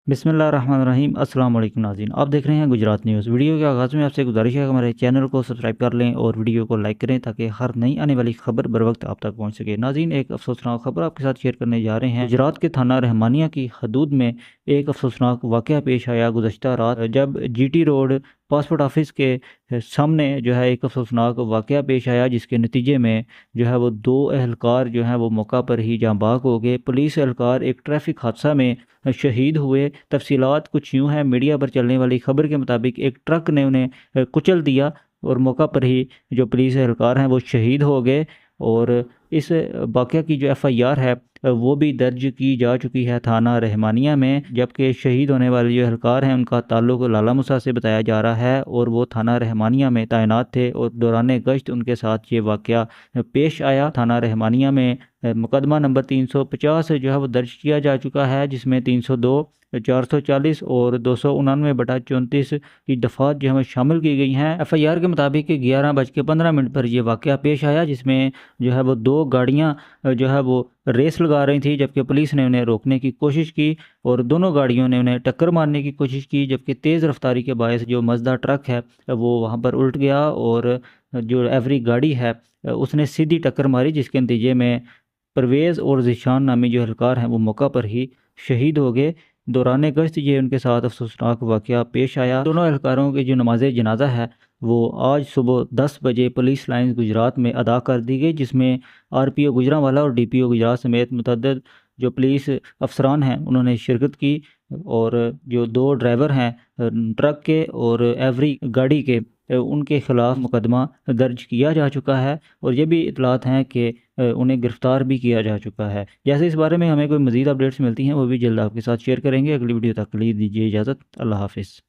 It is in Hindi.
बिस्मिल्लाहिर्रहमानिर्रहीम। अस्सलाम वालेकुम नाज़रीन, आप देख रहे हैं गुजरात न्यूज़। वीडियो के आगाज़ में आपसे गुजारिश है कि हमारे चैनल को सब्सक्राइब कर लें और वीडियो को लाइक करें ताकि हर नई आने वाली खबर बर वक्त आप तक पहुंच सके। नाज़रीन, एक अफसोसनाक खबर आपके साथ शेयर करने जा रहे हैं। गुजरात के थाना रहमानिया की हदूद में एक अफसोसनाक वाक़या पेश आया गुज़श्ता रात, जब GT रोड पासपोर्ट ऑफिस के सामने जो है एक अफसोसनाक वाक़या पेश आया, जिसके नतीजे में जो है वो दो एहलकार जो हैं वो मौका पर ही जाँ बाग हो गए। पुलिस एहलकार एक ट्रैफिक हादसा में शहीद हुए। तफसीलात कुछ यूँ हैं, मीडिया पर चलने वाली खबर के मुताबिक एक ट्रक ने उन्हें कुचल दिया और मौका पर ही जो पुलिस एहलकार हैं वो शहीद हो गए। और इस वाक़या की जो FIR है वो भी दर्ज की जा चुकी है थाना रहमानिया में, जबकि शहीद होने वाले जो एहलकार हैं उनका ताल्लुक लाला मूसा से बताया जा रहा है और वो थाना रहमानिया में तैनात थे और दौरान गश्त उनके साथ ये वाक़या पेश आया। थाना रहमानिया में मुकदमा नंबर 350 जो है वो दर्ज किया जा चुका है, जिसमें 302, 440 और 299/34 की दफ़ात जो है शामिल की गई हैं। FIR के मुताबिक 11:15 पर यह वाक़या पेश आया, जिसमें जो है वो दो गाड़ियाँ जो है वो रेस लगा रही थी, जबकि पुलिस ने उन्हें रोकने की कोशिश की और दोनों गाड़ियों ने उन्हें टक्कर मारने की कोशिश की, जबकि तेज़ रफ्तारी के बायस जो मज़दा ट्रक है वो वहाँ पर उल्ट गया और जो एवरी गाड़ी है उसने सीधी टक्कर मारी, जिसके नतीजे में परवेज़ और ज़ीशान नामी जो एहलकार हैं वो मौका पर ही शहीद हो गए। दौरान गश्त ये उनके साथ अफसोसनाक वाक़या पेश आया। दोनों एहलकारों की जो नमाज जनाजा है वो आज सुबह 10 बजे पुलिस लाइन्स गुजरात में अदा कर दी गई, जिसमें RPO गुजरांवाला और DPO गुजरात समेत मुतअद्दिद जो पुलिस अफसरान हैं उन्होंने शिरकत की। और जो दो ड्राइवर हैं ट्रक के और एवरी गाड़ी के, उनके ख़िलाफ़ मुकदमा दर्ज किया जा चुका है और ये भी इतलात हैं कि उन्हें गिरफ़्तार भी किया जा चुका है। जैसे इस बारे में हमें कोई मज़ीद अपडेट्स मिलती हैं वो भी जल्द आपके साथ शेयर करेंगे। अगली वीडियो तक के लिए दीजिए इजाज़त। अल्लाह हाफ़िज़।